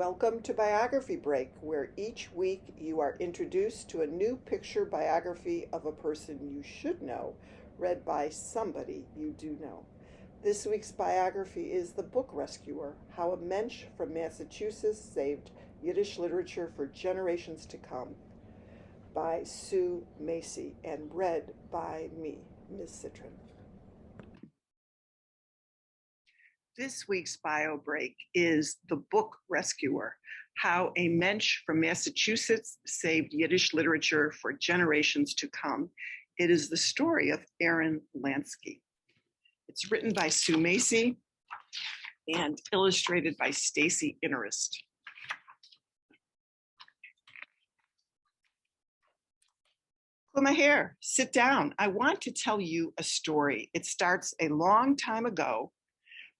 Welcome to Biography Break, where each week you are introduced to a new picture biography of a person you should know, read by somebody you do know. This week's biography is The Book Rescuer: How a Mensch from Massachusetts Saved Yiddish Literature for Generations to Come, by Sue Macy, and read by me, Ms. Citrin. This week's bio break is The Book Rescuer: How a Mensch from Massachusetts Saved Yiddish Literature for Generations to Come. It is the story of Aaron Lansky. It's written by Sue Macy and illustrated by Stacy Innerist. Pull my hair, sit down. I want to tell you a story. It starts a long time ago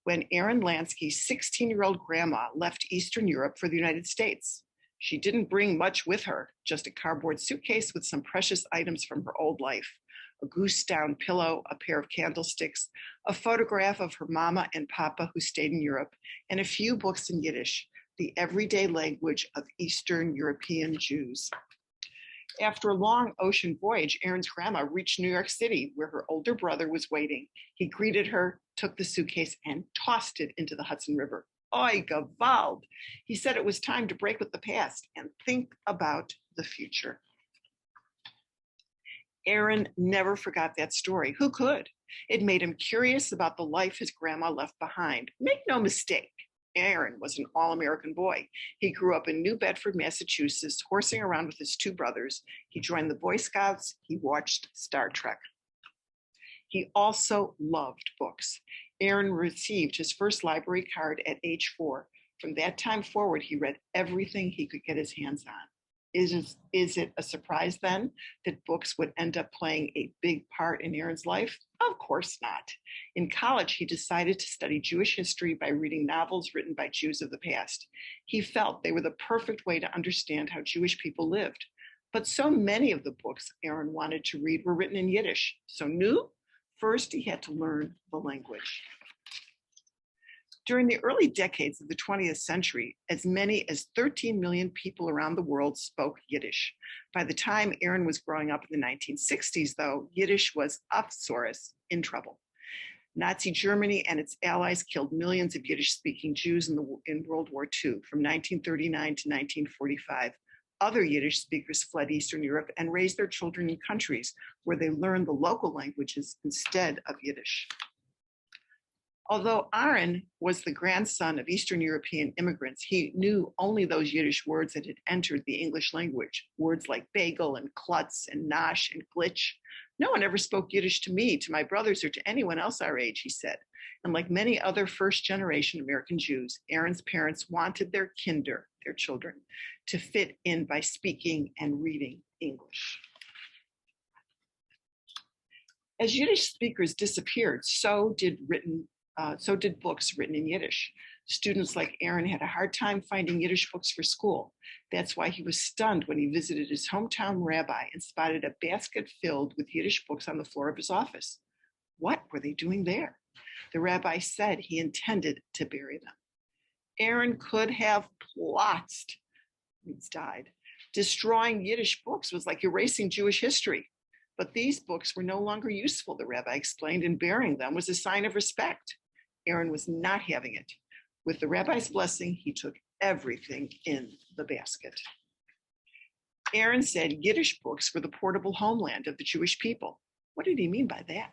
when Aaron Lansky's 16-year-old grandma left Eastern Europe for the United States. She didn't bring much with her, just a cardboard suitcase with some precious items from her old life: a goose-down pillow, a pair of candlesticks, a photograph of her mama and papa who stayed in Europe, and a few books in Yiddish, the everyday language of Eastern European Jews. After a long ocean voyage, Aaron's grandma reached New York City, where her older brother was waiting. He greeted her, took the suitcase, and tossed it into the Hudson River. Oi, gewalt! He said it was time to break with the past and think about the future. Aaron never forgot that story. Who could? It made him curious about the life his grandma left behind. Make no mistake, Aaron was an all-American boy. He grew up in New Bedford, Massachusetts, horsing around with his two brothers. He joined the Boy Scouts. He watched Star Trek. He also loved books. Aaron received his first library card at age 4. From that time forward, he read everything he could get his hands on. Is it a surprise then that books would end up playing a big part in Aaron's life? Of course not. In college, he decided to study Jewish history by reading novels written by Jews of the past. He felt they were the perfect way to understand how Jewish people lived. But so many of the books Aaron wanted to read were written in Yiddish. So first he had to learn the language. During the early decades of the 20th century, as many as 13 million people around the world spoke Yiddish. By the time Aaron was growing up in the 1960s, though, Yiddish was Apsaurus, in trouble. Nazi Germany and its allies killed millions of Yiddish-speaking Jews in World War II, from 1939 to 1945. Other Yiddish speakers fled Eastern Europe and raised their children in countries where they learned the local languages instead of Yiddish. Although Aaron was the grandson of Eastern European immigrants, he knew only those Yiddish words that had entered the English language, words like bagel and klutz and nosh and glitch. No one ever spoke Yiddish to me, to my brothers, or to anyone else our age, he said. And like many other first-generation American Jews, Aaron's parents wanted their kinder, their children, to fit in by speaking and reading English. As Yiddish speakers disappeared, so did books written in Yiddish. Students like Aaron had a hard time finding Yiddish books for school. That's why he was stunned when he visited his hometown rabbi and spotted a basket filled with Yiddish books on the floor of his office. What were they doing there? The rabbi said he intended to bury them. Aaron could have plotzed. He's died. Destroying Yiddish books was like erasing Jewish history. But these books were no longer useful, the rabbi explained, and burying them was a sign of respect. Aaron was not having it. With the rabbi's blessing, he took everything in the basket. Aaron said Yiddish books were the portable homeland of the Jewish people. What did he mean by that?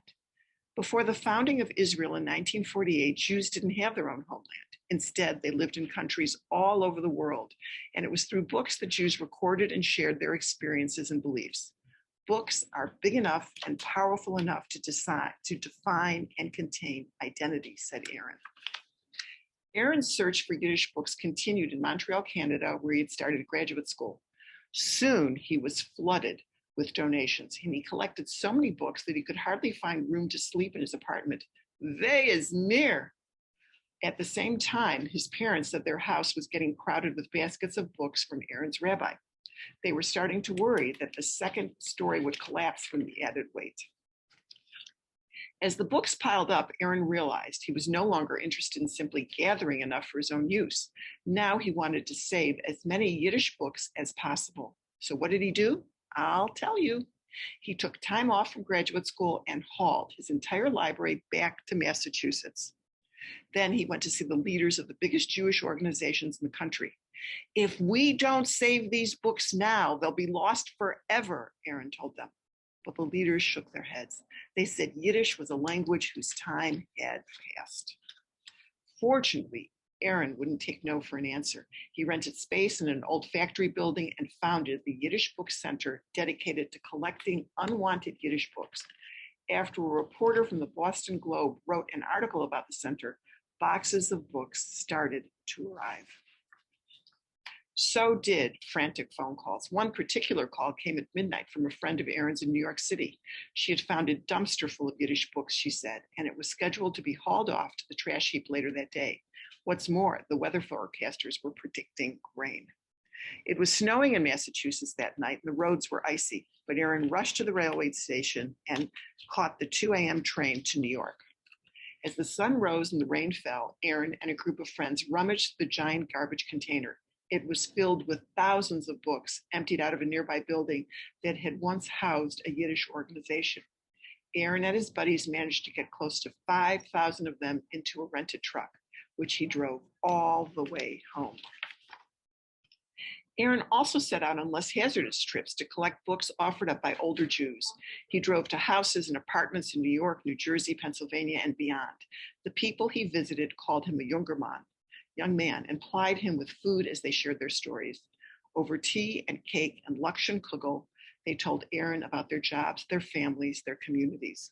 Before the founding of Israel in 1948, Jews didn't have their own homeland. Instead, they lived in countries all over the world, and it was through books that Jews recorded and shared their experiences and beliefs. Books are big enough and powerful enough to define and contain identity, said Aaron. Aaron's search for Yiddish books continued in Montreal, Canada, where he had started graduate school. Soon, he was flooded with donations, and he collected so many books that he could hardly find room to sleep in his apartment. They is near. At the same time, his parents said their house was getting crowded with baskets of books from Aaron's rabbi. They were starting to worry that the second story would collapse from the added weight. As the books piled up, Aaron realized he was no longer interested in simply gathering enough for his own use. Now he wanted to save as many Yiddish books as possible. So what did he do? I'll tell you. He took time off from graduate school and hauled his entire library back to Massachusetts. Then he went to see the leaders of the biggest Jewish organizations in the country. If we don't save these books now, they'll be lost forever, Aaron told them. But the leaders shook their heads. They said Yiddish was a language whose time had passed. Fortunately, Aaron wouldn't take no for an answer. He rented space in an old factory building and founded the Yiddish Book Center, dedicated to collecting unwanted Yiddish books. After a reporter from the Boston Globe wrote an article about the center, boxes of books started to arrive. So did frantic phone calls. One particular call came at midnight from a friend of Aaron's in New York City. She had found a dumpster full of Yiddish books, she said, and it was scheduled to be hauled off to the trash heap later that day. What's more, the weather forecasters were predicting rain. It was snowing in Massachusetts that night and the roads were icy, but Aaron rushed to the railway station and caught the 2 a.m. train to New York. As the sun rose and the rain fell, Aaron and a group of friends rummaged the giant garbage container. It was filled with thousands of books emptied out of a nearby building that had once housed a Yiddish organization. Aaron and his buddies managed to get close to 5,000 of them into a rented truck, which he drove all the way home. Aaron also set out on less hazardous trips to collect books offered up by older Jews. He drove to houses and apartments in New York, New Jersey, Pennsylvania, and beyond. The people he visited called him a young man, and plied him with food as they shared their stories. Over tea and cake and Lux and Kugel, they told Aaron about their jobs, their families, their communities.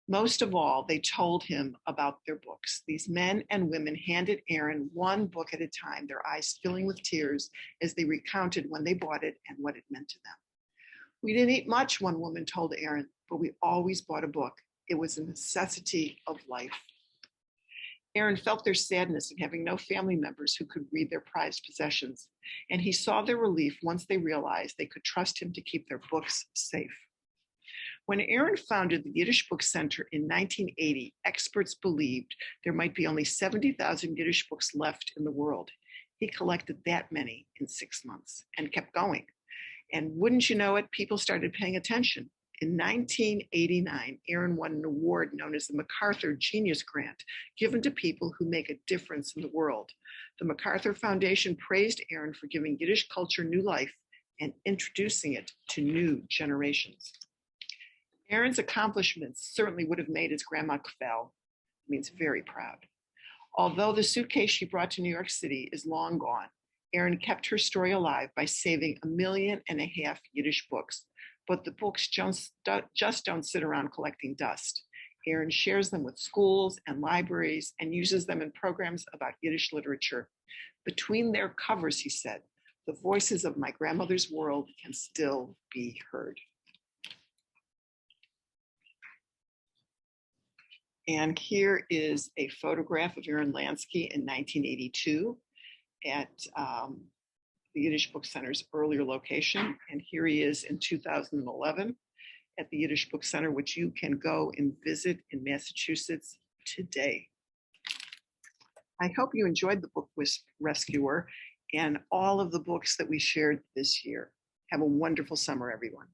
Most of all, they told him about their books. These men and women handed Aaron one book at a time, their eyes filling with tears as they recounted when they bought it and what it meant to them. We didn't eat much, one woman told Aaron, but we always bought a book. It was a necessity of life. Aaron felt their sadness in having no family members who could read their prized possessions, and he saw their relief once they realized they could trust him to keep their books safe. When Aaron founded the Yiddish Book Center in 1980, experts believed there might be only 70,000 Yiddish books left in the world. He collected that many in 6 months and kept going. And wouldn't you know it, people started paying attention. In 1989, Aaron won an award known as the MacArthur Genius Grant, given to people who make a difference in the world. The MacArthur Foundation praised Aaron for giving Yiddish culture new life and introducing it to new generations. Aaron's accomplishments certainly would have made his grandma Kvel, means very proud. Although the suitcase she brought to New York City is long gone, Aaron kept her story alive by saving 1.5 million Yiddish books. But the books just don't sit around collecting dust. Aaron shares them with schools and libraries and uses them in programs about Yiddish literature. Between their covers, he said, the voices of my grandmother's world can still be heard. And here is a photograph of Aaron Lansky in 1982 at the Yiddish Book Center's earlier location. And here he is in 2011 at the Yiddish Book Center, which you can go and visit in Massachusetts today. I hope you enjoyed the Book Rescuer and all of the books that we shared this year. Have a wonderful summer, everyone.